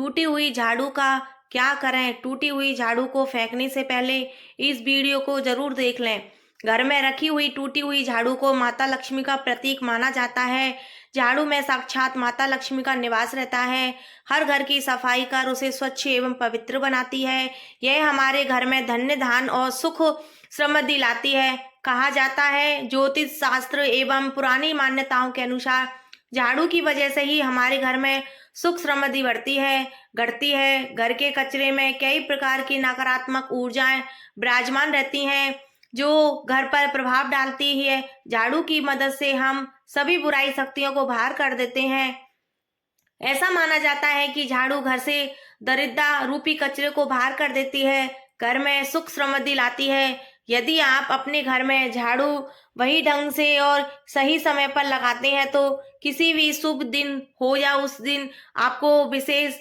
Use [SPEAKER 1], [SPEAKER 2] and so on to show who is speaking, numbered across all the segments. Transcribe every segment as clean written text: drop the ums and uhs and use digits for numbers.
[SPEAKER 1] टूटी हुई झाड़ू का क्या करें? टूटी हुई झाड़ू को फेंकने से पहले इस वीडियो को जरूर देख लें। घर में रखी हुई टूटी हुई झाड़ू को माता लक्ष्मी का प्रतीक माना जाता है। झाड़ू में साक्षात माता लक्ष्मी का निवास रहता है। हर घर की सफाई कर उसे स्वच्छ एवं पवित्र बनाती है। यह हमारे घर में धन्य धान और सुख समृद्धि लाती है। कहा जाता है ज्योतिष शास्त्र एवं पुरानी मान्यताओं के अनुसार झाड़ू की वजह से ही हमारे घर में सुख समृद्धि बढ़ती है, घटती है। घर के कचरे में कई प्रकार की नकारात्मक ऊर्जाएं विराजमान रहती हैं जो घर पर प्रभाव डालती है। झाड़ू की मदद से हम सभी बुराई शक्तियों को बाहर कर देते हैं। ऐसा माना जाता है कि झाड़ू घर से दरिद्रता रूपी कचरे को बाहर कर देती है, घर में सुख समृद्धि लाती है। यदि आप अपने घर में झाड़ू वही ढंग से और सही समय पर लगाते हैं तो किसी भी शुभ दिन हो या उस दिन आपको विशेष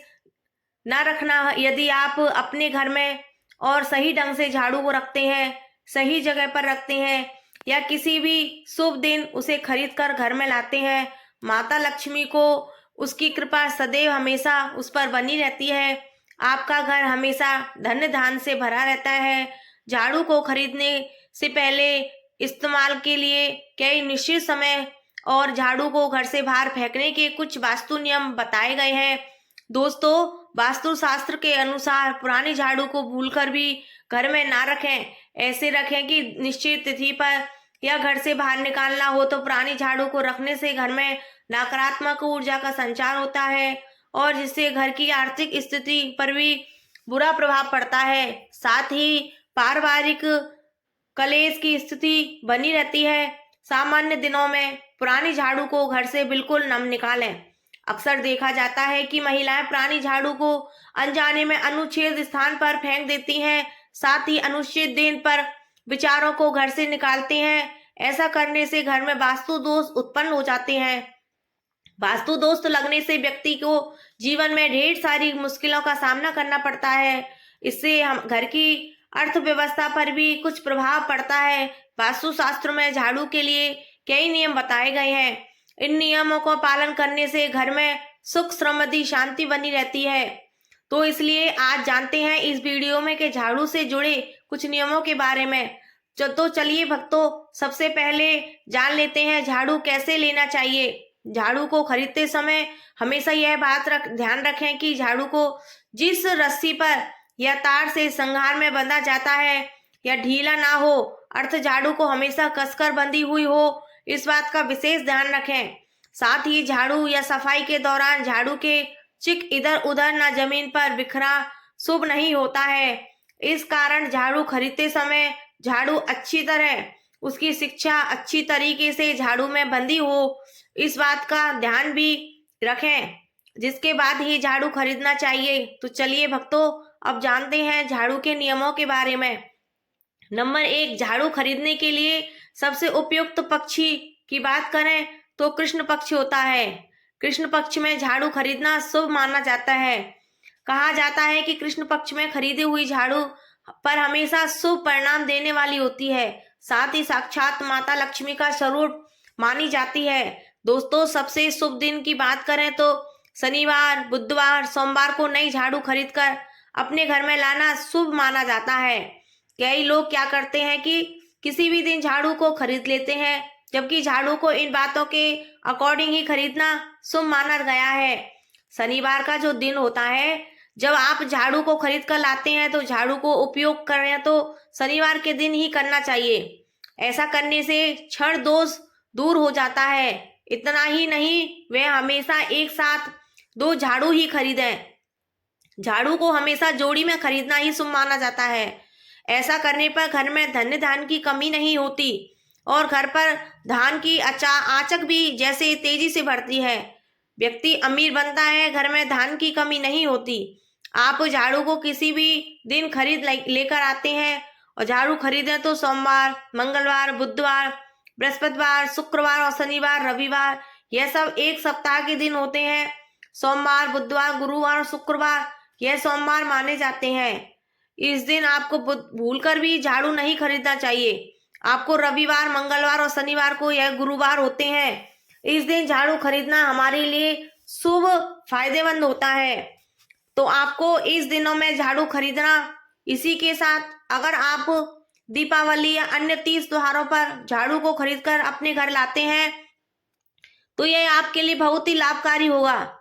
[SPEAKER 1] ना रखना। यदि आप अपने घर में और सही ढंग से झाड़ू को रखते हैं, सही जगह पर रखते हैं या किसी भी शुभ दिन उसे खरीद कर घर में लाते हैं, माता लक्ष्मी को उसकी कृपा सदैव हमेशा उस पर बनी रहती है। आपका घर हमेशा धन धान से भरा रहता है। झाड़ू को खरीदने से पहले इस्तेमाल के लिए कई निश्चित समय और झाड़ू को घर से बाहर फेंकने के कुछ वास्तु नियम बताए गए हैं। दोस्तों, वास्तु शास्त्र के अनुसार पुरानी झाड़ू को भूलकर भी घर में ना रखें। ऐसे रखें कि निश्चित तिथि पर या घर से बाहर निकालना हो तो पुरानी झाड़ू को रखने से घर में नकारात्मक ऊर्जा का संचार होता है और जिससे घर की आर्थिक स्थिति पर भी बुरा प्रभाव पड़ता है। साथ ही पारिवारिक कलेश की स्थिति बनी रहती है। सामान्य दिनों में पुरानी झाड़ू को घर से बिल्कुल न निकालें। अक्सर देखा जाता है कि महिलाएं पुरानी झाड़ू को अनजाने में अनुचित स्थान पर फेंक देती हैं, साथ ही अनुचित दिन पर विचारों को घर से निकालते हैं। ऐसा करने से घर में वास्तु दोष उत्पन्न हो जाते हैं। वास्तु दोष लगने से व्यक्ति को जीवन में ढेर सारी मुश्किलों का सामना करना पड़ता है। इससे हम घर की अर्थव्यवस्था पर भी कुछ प्रभाव पड़ता है। वास्तु शास्त्र में झाड़ू के लिए कई नियम बताए गए हैं। इन नियमों को पालन करने से घर में सुख समृद्धि शांति बनी रहती है। तो इसलिए आज जानते हैं इस वीडियो में कि झाड़ू से जुड़े कुछ नियमों के बारे में। तो चलिए भक्तों, सबसे पहले जान लेते हैं झाड़ू कैसे लेना चाहिए। झाड़ू को खरीदते समय हमेशा यह बात ध्यान रखें कि झाड़ू को जिस रस्सी पर या तार से संघार में बंधा जाता है या ढीला ना हो, अर्थ झाड़ू को हमेशा कसकर बंधी हुई हो, इस बात का विशेष ध्यान रखें। साथ ही झाड़ू या सफाई के दौरान झाड़ू के चिक इधर उधर ना जमीन पर बिखरा शुभ नहीं होता है। इस कारण झाड़ू खरीदते समय झाड़ू अच्छी तरह उसकी शिक्षा अच्छी तरीके से झाड़ू में बंधी हो, इस बात का ध्यान भी रखें, जिसके बाद ही झाड़ू खरीदना चाहिए। तो चलिए भक्तों, अब जानते हैं झाड़ू के नियमों के बारे में। नंबर 1, झाड़ू खरीदने के लिए सबसे उपयुक्त पक्षी की बात करें तो कृष्ण पक्ष होता है। कृष्ण पक्ष में झाड़ू खरीदना शुभ माना जाता है। कहा जाता है कि कृष्ण पक्ष में खरीदी हुई झाड़ू पर हमेशा शुभ परिणाम देने वाली होती है। साथ ही साक्षात माता लक्ष्मी का स्वरूप मानी जाती है। दोस्तों, सबसे शुभ दिन की बात करें तो शनिवार, बुधवार, सोमवार को नई झाड़ू खरीदकर अपने घर में लाना शुभ माना जाता है। कई लोग क्या करते हैं कि किसी भी दिन झाड़ू को खरीद लेते हैं, जबकि झाड़ू को इन बातों के अकॉर्डिंग ही खरीदना शुभ माना गया है। शनिवार का जो दिन होता है, जब आप झाड़ू को खरीद कर लाते हैं तो झाड़ू को उपयोग करें तो शनिवार के दिन ही करना चाहिए। ऐसा करने से क्षण दोष दूर हो जाता है। इतना ही नहीं, वे हमेशा एक साथ 2 झाड़ू ही खरीदें। झाड़ू को हमेशा जोड़ी में खरीदना ही शुभ माना जाता है। ऐसा करने पर घर में धन्य धान की कमी नहीं होती और घर पर धान की आचक भी जैसे तेजी से बढ़ती है। व्यक्ति अमीर बनता है, घर में धान की कमी नहीं होती। आप झाड़ू को किसी भी दिन खरीद लेकर आते हैं और झाड़ू खरीदें तो सोमवार, मंगलवार, बुधवार, बृहस्पतिवार, शुक्रवार और शनिवार, रविवार, यह सब एक सप्ताह के दिन होते हैं। सोमवार, बुधवार, गुरुवार और शुक्रवार यह सोमवार माने जाते हैं। इस दिन आपको भूलकर भी झाड़ू नहीं खरीदना चाहिए। आपको रविवार, मंगलवार और शनिवार को यह गुरुवार होते हैं। इस दिन झाड़ू खरीदना हमारे लिए शुभ फायदेमंद होता है। तो आपको इस दिनों में झाड़ू खरीदना। इसी के साथ अगर आप दीपावली या अन्य तीज त्योहारों पर झाड़ू को खरीदकर अपने घर लाते हैं तो यह आपके लिए बहुत ही लाभकारी होगा।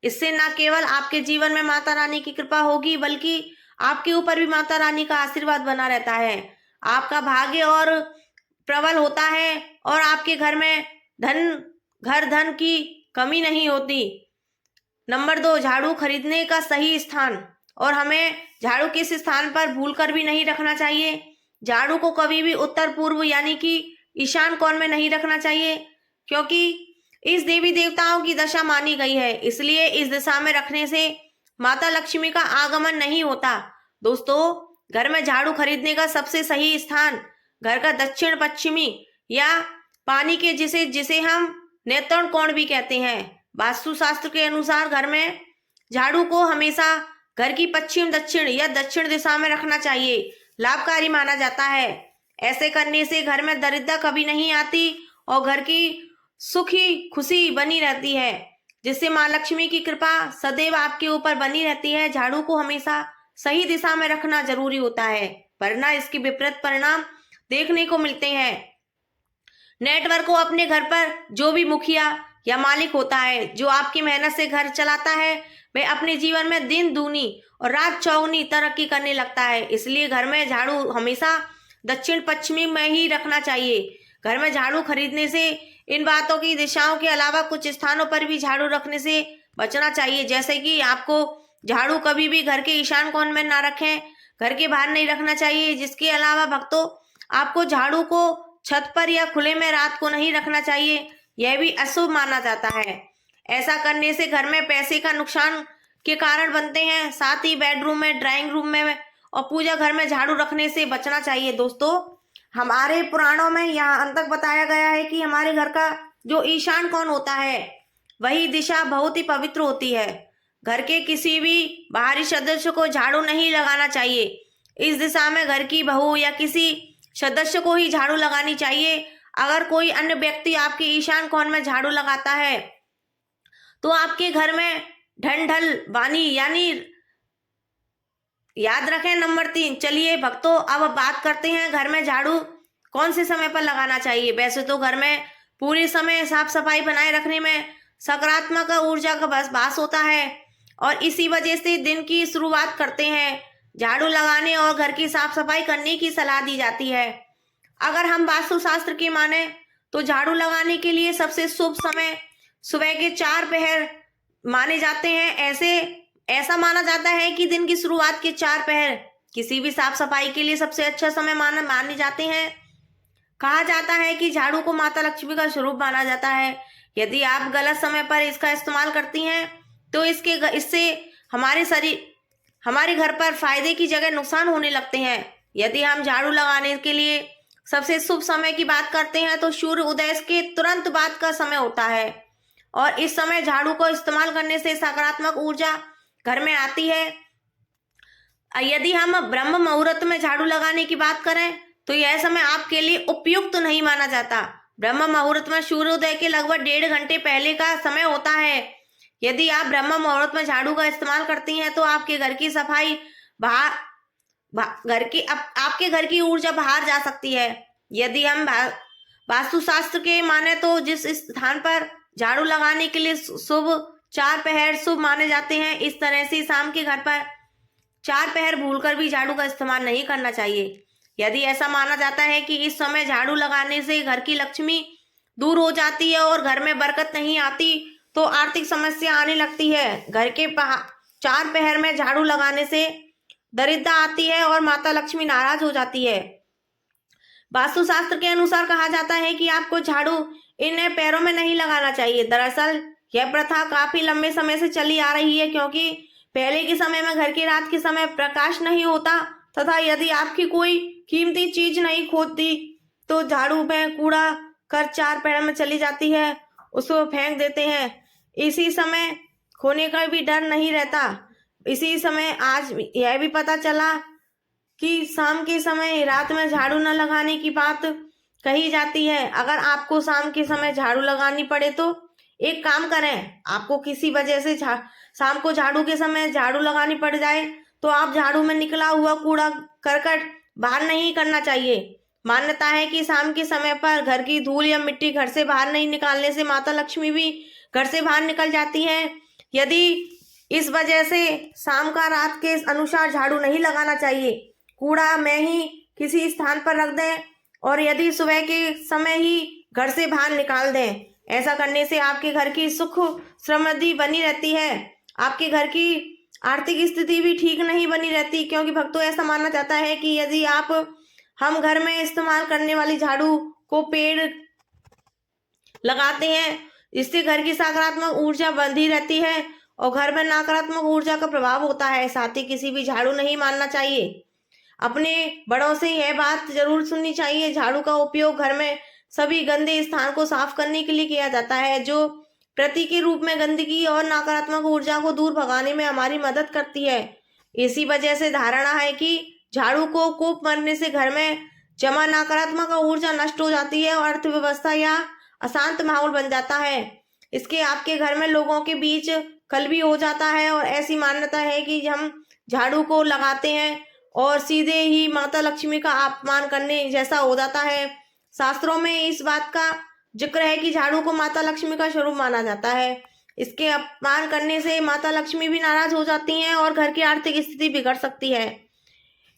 [SPEAKER 1] इससे न केवल आपके जीवन में माता रानी की कृपा होगी बल्कि आपके ऊपर भी माता रानी का आशीर्वाद बना रहता है। आपका भाग्य और प्रबल होता है और आपके घर में धन की कमी नहीं होती। नंबर 2, झाड़ू खरीदने का सही स्थान। और हमें झाड़ू किस स्थान पर भूलकर भी नहीं रखना चाहिए। झाड़ू को कभी भी उत्तर पूर्व यानी कि ईशान कोण में नहीं रखना चाहिए, क्योंकि इस देवी देवताओं की दशा मानी गई है, इसलिए इस दिशा में रखने से माता लक्ष्मी का आगमन नहीं होता। दोस्तों, घर में झाड़ू खरीदने का सबसे सही स्थान घर का दक्षिण पश्चिमी या पानी के जिसे हम नेत्रण कोण भी कहते हैं। वास्तुशास्त्र के अनुसार घर में झाड़ू को हमेशा घर की पश्चिम दक्षिण या दक्षिण दिशा में रखना चाहिए, लाभकारी माना जाता है। ऐसे करने से घर में दरिद्रता कभी नहीं आती और घर की सुखी खुशी बनी रहती है, जिससे माँ लक्ष्मी की कृपा सदैव आपके ऊपर बनी रहती है। झाड़ू को हमेशा सही दिशा में रखना जरूरी होता है, वरना इसके विपरीत परिणाम देखने को मिलते हैं। नेटवर्क को अपने घर पर जो भी मुखिया या मालिक होता है, जो आपकी मेहनत से घर चलाता है, वह अपने जीवन में दिन दूनी और रात चौगुनी तरक्की करने लगता है। इसलिए घर में झाड़ू हमेशा दक्षिण पश्चिमी में ही रखना चाहिए। घर में झाड़ू खरीदने से इन बातों की दिशाओं के अलावा कुछ स्थानों पर भी झाड़ू रखने से बचना चाहिए, जैसे कि आपको झाड़ू कभी भी घर के ईशान कोण में ना रखें, घर के बाहर नहीं रखना चाहिए। जिसके अलावा भक्तों, आपको झाड़ू को छत पर या खुले में रात को नहीं रखना चाहिए, यह भी अशुभ माना जाता है। ऐसा करने से घर में पैसे का नुकसान के कारण बनते हैं। साथ ही बेडरूम में, ड्राइंग रूम में और पूजा घर में झाड़ू रखने से बचना चाहिए। दोस्तों, हमारे पुराणों में यहाँ अंत तक बताया गया है कि हमारे घर का जो ईशान कोण होता है वही दिशा बहुत ही पवित्र होती है। घर के किसी भी बाहरी सदस्य को झाड़ू नहीं लगाना चाहिए। इस दिशा में घर की बहू या किसी सदस्य को ही झाड़ू लगानी चाहिए। अगर कोई अन्य व्यक्ति आपके ईशान कोण में झाड़ू लगाता है तो आपके घर में ढल वाणी यानी याद रखें। नंबर 3, चलिए भक्तों, अब बात करते हैं घर में झाड़ू कौन से समय पर लगाना चाहिए। वैसे तो घर में पूरे समय साफ सफाई बनाए रखने में सकारात्मक ऊर्जा का वास होता है और इसी वजह से दिन की शुरुआत करते हैं झाड़ू लगाने और घर की साफ सफाई करने की सलाह दी जाती है। अगर हम वास्तुशास्त्र की माने तो झाड़ू लगाने के लिए सबसे शुभ समय सुबह के 4 पहर माने जाते हैं। ऐसा माना जाता है कि दिन की शुरुआत के 4 पहर किसी भी साफ सफाई के लिए सबसे अच्छा समय माने जाते हैं। कहा जाता है कि झाड़ू को माता लक्ष्मी का स्वरूप माना जाता है। यदि आप गलत समय पर इसका इस्तेमाल करती हैं तो इससे हमारे घर पर फायदे की जगह नुकसान होने लगते हैं। यदि हम झाड़ू लगाने के लिए सबसे शुभ समय की बात करते हैं तो सूर्य उदय के तुरंत बाद का समय होता है और इस समय झाड़ू को इस्तेमाल करने से सकारात्मक ऊर्जा घर में आती है। यदि हम ब्रह्म मुहूर्त में झाड़ू लगाने की बात करें तो यह समय आपके लिए उपयुक्त नहीं माना जाता। ब्रह्म मुहूर्त में सूर्योदय के लगभग 1.5 घंटे पहले का समय होता है। यदि आप ब्रह्म मुहूर्त में झाड़ू का इस्तेमाल करती हैं तो आपके घर की सफाई आपके घर की ऊर्जा बाहर जा सकती है। यदि हम वास्तुशास्त्र के माने तो जिस स्थान पर झाड़ू लगाने के लिए शुभ 4 पहर शुभ माने जाते हैं, इस तरह से शाम के घर पर 4 पहर भूलकर भी झाड़ू का इस्तेमाल नहीं करना चाहिए। यदि ऐसा माना जाता है कि इस समय झाड़ू लगाने से घर की लक्ष्मी दूर हो जाती है और घर में बरकत नहीं आती तो आर्थिक समस्या आने लगती है। घर के 4 पहर में झाड़ू लगाने से दरिद्रता आती है और माता लक्ष्मी नाराज हो जाती है। वास्तुशास्त्र के अनुसार कहा जाता है कि आपको झाड़ू इन पैरों में नहीं लगाना चाहिए। दरअसल यह प्रथा काफी लंबे समय से चली आ रही है, क्योंकि पहले के समय में घर की रात के समय प्रकाश नहीं होता तथा यदि आपकी कोई कीमती चीज नहीं खोती तो झाड़ू में कूड़ा कर 4 पैरों में चली जाती है, उसको फेंक देते हैं। इसी समय खोने का भी डर नहीं रहता। इसी समय आज यह भी पता चला कि शाम के समय रात में झाड़ू न लगाने की बात कही जाती है। अगर आपको शाम के समय झाड़ू लगानी पड़े तो एक काम करें, आपको किसी वजह से शाम को झाड़ू के समय झाड़ू लगानी पड़ जाए तो आप झाड़ू में निकला हुआ कूड़ा करकट बाहर नहीं करना चाहिए। मान्यता है कि शाम के समय पर घर की धूल या मिट्टी घर से बाहर नहीं निकालने से माता लक्ष्मी भी घर से बाहर निकल जाती है। यदि इस वजह से शाम का रात के अनुसार झाड़ू नहीं लगाना चाहिए, कूड़ा में ही किसी स्थान पर रख दें और यदि सुबह के समय ही घर से बाहर निकाल दें। ऐसा करने से आपके घर की सुख समृद्धि बनी रहती है। आपके घर की आर्थिक स्थिति भी ठीक नहीं बनी रहती, क्योंकि भक्तों ऐसा माना जाता है कि यदि हम घर में इस्तेमाल करने वाली झाड़ू को पेड़ लगाते हैं, इससे घर की सकारात्मक ऊर्जा बंधी रहती है और घर में नकारात्मक ऊर्जा का प्रभाव होता है। साथ ही किसी भी झाड़ू नहीं मारना चाहिए। अपने बड़ों से यह बात जरूर सुननी चाहिए। झाड़ू का उपयोग घर में सभी गंदे स्थान को साफ करने के लिए किया जाता है, जो प्रतीक के रूप में गंदगी और नकारात्मक ऊर्जा को दूर भगाने में हमारी मदद करती है। इसी वजह से धारणा है कि झाड़ू को कोप मारने से घर में जमा नकारात्मक ऊर्जा नष्ट हो जाती है और अर्थव्यवस्था या अशांत माहौल बन जाता है। इसके आपके घर में लोगों के बीच कल भी हो जाता है और ऐसी मान्यता है कि हम झाड़ू को लगाते हैं और सीधे ही माता लक्ष्मी का अपमान करने जैसा हो जाता है। शास्त्रों में इस बात का जिक्र है कि झाड़ू को माता लक्ष्मी का स्वरूप माना जाता है। इसके अपमान करने से माता लक्ष्मी भी नाराज हो जाती हैं और घर की आर्थिक स्थिति बिगड़ सकती है।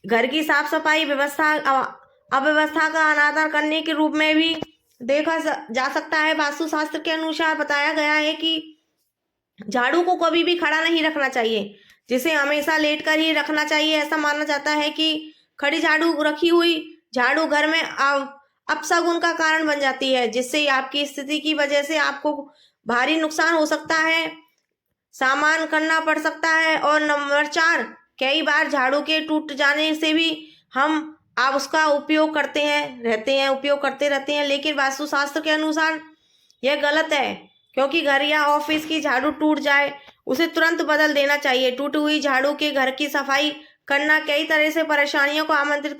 [SPEAKER 1] घर की साफ सफाई अव्यवस्था का अनादर करने के रूप में भी देखा जा सकता है। वास्तुशास्त्र के अनुसार बताया गया है कि झाड़ू को कभी भी खड़ा नहीं रखना चाहिए, जिसे हमेशा लेटकर ही रखना चाहिए। ऐसा माना जाता है कि खड़ी झाड़ू रखी हुई झाड़ू घर में अपशगुन का कारण बन जाती है, जिससे आपकी स्थिति की वजह से आपको भारी नुकसान हो सकता है, सामना करना पड़ सकता है। और नंबर 4, कई बार झाड़ू के टूट जाने से भी हम आप उसका उपयोग करते रहते हैं, लेकिन वास्तुशास्त्र के अनुसार यह गलत है, क्योंकि घर या ऑफिस की झाड़ू टूट जाए उसे तुरंत बदल देना चाहिए। टूटी हुई झाड़ू के घर की सफाई करना कई तरह से परेशानियों को आमंत्रित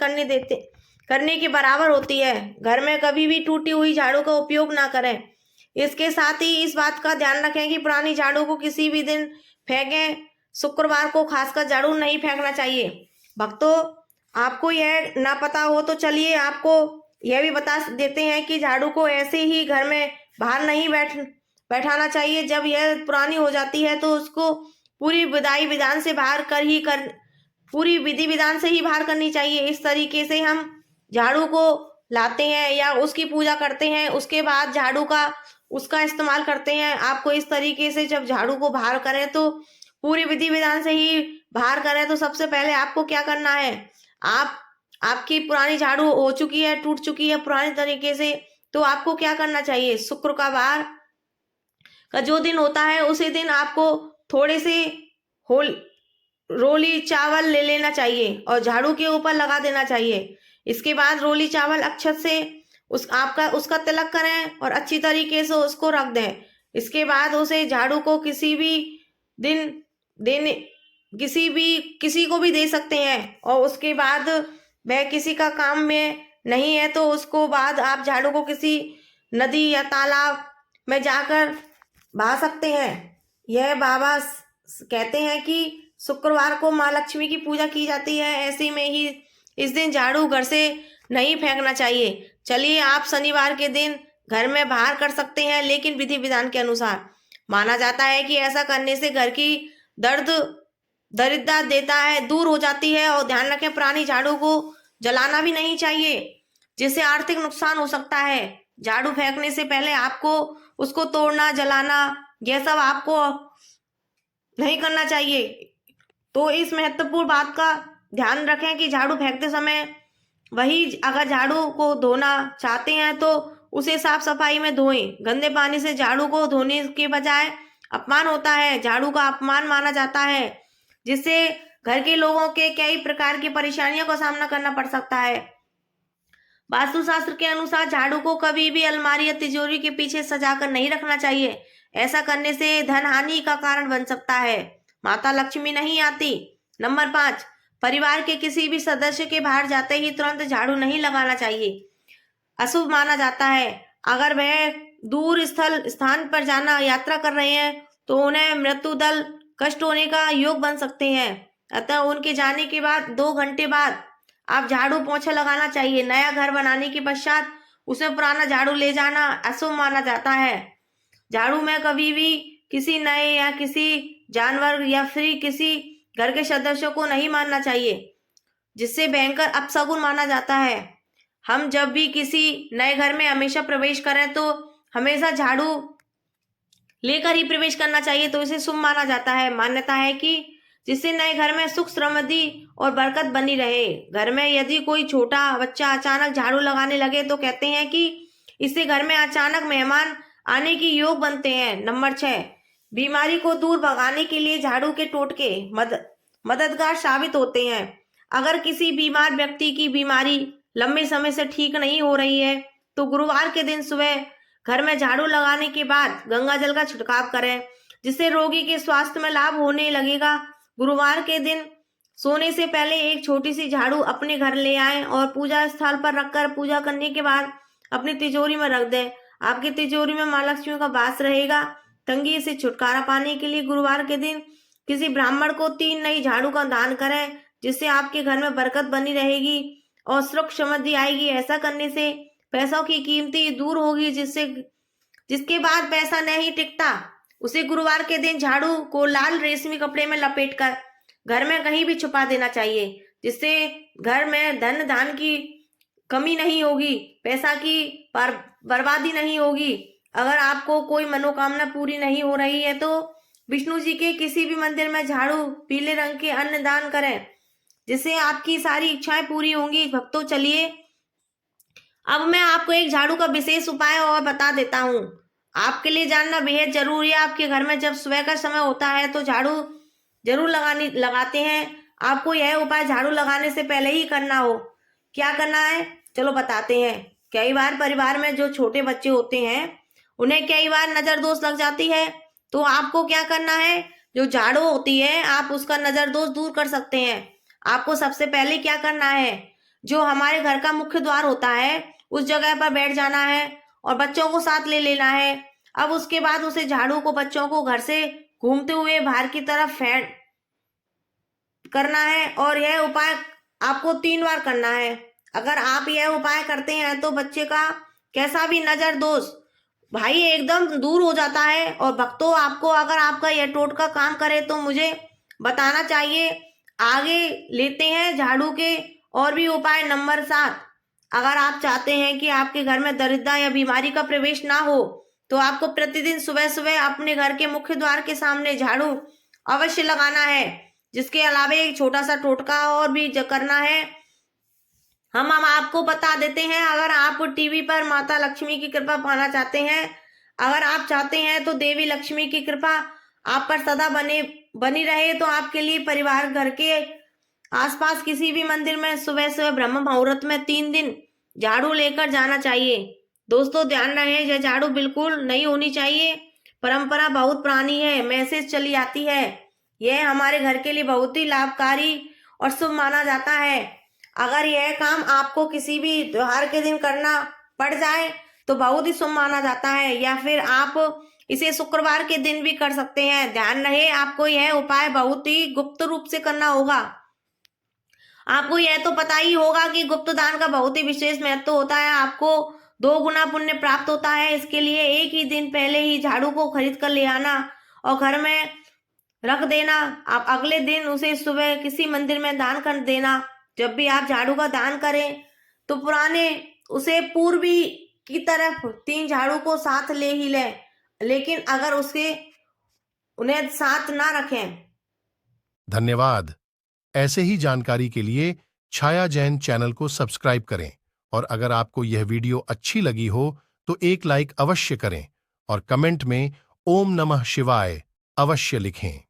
[SPEAKER 1] करने के बराबर होती है। घर में कभी भी टूटी हुई झाड़ू का उपयोग ना करें। इसके साथ ही इस बात का ध्यान रखें कि पुरानी झाड़ू को किसी भी दिन फेंकें। शुक्रवार को खासकर झाड़ू नहीं फेंकना चाहिए। भक्तों, आपको यह ना पता हो तो चलिए आपको यह भी बता देते हैं कि झाड़ू को ऐसे ही घर में बाहर नहीं बैठाना चाहिए। जब यह पुरानी हो जाती है तो उसको पूरी विधि विधान से ही बाहर करनी चाहिए। इस तरीके से हम झाड़ू को लाते हैं या उसकी पूजा करते हैं, उसके बाद झाड़ू का उसका इस्तेमाल करते हैं। आपको इस तरीके से जब झाड़ू को बाहर करें तो पूरी विधि विधान से ही बाहर करें। तो सबसे पहले आपको क्या करना है, आपकी पुरानी झाड़ू हो चुकी है, टूट चुकी है पुराने तरीके से, तो आपको क्या करना चाहिए, शुक्रवार का जो दिन होता है उसी दिन आपको थोड़े से रोली चावल ले लेना चाहिए और झाड़ू के ऊपर लगा देना चाहिए। इसके बाद रोली चावल अक्षत से उसका तिलक करें और अच्छी तरीके से उसको रख दें। इसके बाद उसे झाड़ू को किसी को भी दे सकते हैं और उसके बाद वह किसी का काम में नहीं है तो उसको बाद आप झाड़ू को किसी नदी या तालाब में जाकर बहा सकते हैं। यह बाबा कहते हैं कि शुक्रवार को माँ लक्ष्मी की पूजा की जाती है, ऐसे में ही इस दिन झाड़ू घर से नहीं फेंकना चाहिए। चलिए, आप शनिवार के दिन घर में बाहर कर सकते हैं, लेकिन विधि विधान के अनुसार। माना जाता है कि ऐसा करने से घर की दरिद्रता दूर हो जाती है। और ध्यान रखें, पुरानी झाड़ू को जलाना भी नहीं चाहिए, जिससे आर्थिक नुकसान हो सकता है। झाड़ू फेंकने से पहले आपको उसको तोड़ना, जलाना, यह सब आपको नहीं करना चाहिए। तो इस महत्वपूर्ण बात का ध्यान रखें कि झाड़ू फेंकते समय अगर झाड़ू को धोना चाहते हैं तो उसे साफ सफाई में धोएं। गंदे पानी से झाड़ू को धोने के बजाय अपमान होता है, झाड़ू का अपमान माना जाता है, जिससे घर के लोगों के कई प्रकार की परेशानियों का सामना करना पड़ सकता है। वास्तुशास्त्र के अनुसार झाड़ू को कभी भी अलमारी या तिजोरी के पीछे सजाकर नहीं रखना चाहिए। ऐसा करने से धन हानि का कारण बन सकता है, माता लक्ष्मी नहीं आती। नंबर 5, परिवार के किसी भी सदस्य के बाहर जाते ही तुरंत झाड़ू नहीं लगाना चाहिए, अशुभ माना जाता है। अगर वह दूर स्थान पर यात्रा कर रहे हैं तो उन्हें मृत्यु दल कष्ट होने का योग बन सकते हैं। अतः उनके जाने के बाद 2 घंटे बाद आप झाड़ू पोछा लगाना चाहिए। नया घर बनाने के पश्चात उसमें पुराना झाड़ू ले जाना अशुभ माना जाता है। झाड़ू में कभी भी किसी नए या किसी जानवर या फिर किसी घर के सदस्यों को नहीं मारना चाहिए, जिससे भयंकर अपशगुन माना जाता है। हम जब भी किसी नए घर में हमेशा प्रवेश करें तो हमेशा झाड़ू लेकर ही प्रवेश करना चाहिए, तो इसे शुभ माना जाता है। मान्यता है कि जिससे नए घर में सुख समृद्धि और बरकत बनी रहे। घर में यदि कोई छोटा बच्चा अचानक झाड़ू लगाने लगे तो कहते हैं कि इससे घर में अचानक मेहमान आने की योग बनते हैं। नंबर 6, बीमारी को दूर भगाने के लिए झाड़ू के टोटके मददगार साबित होते हैं। अगर किसी बीमार व्यक्ति की बीमारी लंबे समय से ठीक नहीं हो रही है तो गुरुवार के दिन सुबह घर में झाड़ू लगाने के बाद गंगा जल का छिड़काव करें, जिससे रोगी के स्वास्थ्य में लाभ होने लगेगा। गुरुवार के दिन सोने से पहले एक छोटी सी झाड़ू अपने घर ले आएं और पूजा स्थल पर रखकर पूजा करने के बाद अपनी तिजोरी में रख दें। आपकी तिजोरी में माँ लक्ष्मी का वास रहेगा। तंगी से छुटकारा पाने के लिए गुरुवार के दिन किसी ब्राह्मण को 3 नई झाड़ू का दान करें, जिससे आपके घर में बरकत बनी रहेगी और सुख समृद्धि आएगी। ऐसा करने से पैसों की कीमती दूर होगी, जिसके बाद पैसा नहीं टिकता। उसे गुरुवार के दिन झाड़ू को लाल रेशमी कपड़े में लपेटकर घर में कहीं भी छुपा देना चाहिए, जिससे घर में धन धान की कमी नहीं होगी, पैसा की बर्बादी नहीं होगी। अगर आपको कोई मनोकामना पूरी नहीं हो रही है तो विष्णु जी के किसी भी मंदिर में झाड़ू पीले रंग के अन्न दान करें, जिससे आपकी सारी इच्छाएं पूरी होंगी। भक्तों, चलिए अब मैं आपको एक झाड़ू का विशेष उपाय और बता देता हूँ। आपके लिए जानना बेहद जरूरी है। आपके घर में जब सुबह का समय होता है तो झाड़ू जरूर लगाते हैं। आपको यह उपाय झाड़ू लगाने से पहले ही करना हो। क्या करना है, चलो बताते हैं। कई बार परिवार में जो छोटे बच्चे होते हैं उन्हें कई बार नजर दोष लग जाती है, तो आपको क्या करना है, जो झाड़ू होती है आप उसका नजर दोष दूर कर सकते हैं। आपको सबसे पहले क्या करना है, जो हमारे घर का मुख्य द्वार होता है उस जगह पर बैठ जाना है और बच्चों को साथ ले लेना है। अब उसके बाद उसे झाड़ू को बच्चों को घर से घूमते हुए बाहर की तरफ फेंक करना है और यह उपाय आपको 3 बार करना है। अगर आप यह उपाय करते हैं तो बच्चे का कैसा भी नजर दोष भाई एकदम दूर हो जाता है। और भक्तों, आपको अगर आपका यह टोटका काम करे तो मुझे बताना चाहिए। आगे लेते हैं झाड़ू के और भी उपाय। नंबर 7, अगर आप चाहते हैं कि आपके घर में दरिद्रता या बीमारी का प्रवेश ना हो तो आपको प्रतिदिन सुबह सुबह अपने घर के मुख्य द्वार के सामने झाड़ू अवश्य लगाना है। जिसके अलावा एक छोटा सा टोटका और भी करना है। हम आपको बता देते हैं। अगर आप टीवी पर माता लक्ष्मी की कृपा पाना चाहते हैं, अगर आप चाहते हैं तो देवी लक्ष्मी की कृपा आप पर सदा बनी रहे, तो आपके लिए परिवार घर के आसपास किसी भी मंदिर में सुबह सुबह ब्रह्म मुहूर्त में 3 दिन झाड़ू लेकर जाना चाहिए। दोस्तों, ध्यान रहे, यह झाड़ू बिल्कुल नहीं होनी चाहिए। परंपरा बहुत पुरानी है, मैसेज चली आती है। यह हमारे घर के लिए बहुत ही लाभकारी और शुभ माना जाता है। अगर यह काम आपको किसी भी त्योहार के दिन करना पड़ जाए तो बहुत ही शुभ माना जाता है, या फिर आप इसे शुक्रवार के दिन भी कर सकते हैं। ध्यान रहे, आपको यह उपाय बहुत ही गुप्त रूप से करना होगा। आपको यह तो पता ही होगा कि गुप्त दान का बहुत ही विशेष महत्व होता है। आपको 2 गुना पुण्य प्राप्त होता है। इसके लिए एक ही दिन पहले ही झाड़ू को खरीद कर ले आना और घर में रख देना। आप अगले दिन उसे सुबह किसी मंदिर में दान कर देना। जब भी आप झाड़ू का दान करें तो उसे पूर्वी की तरफ 3 झाड़ू को साथ ले ही लें, लेकिन अगर उन्हें साथ ना रखें।
[SPEAKER 2] धन्यवाद। ऐसे ही जानकारी के लिए छाया जैन चैनल को सब्सक्राइब करें और अगर आपको यह वीडियो अच्छी लगी हो तो एक लाइक अवश्य करें और कमेंट में ओम नमः शिवाय अवश्य लिखें।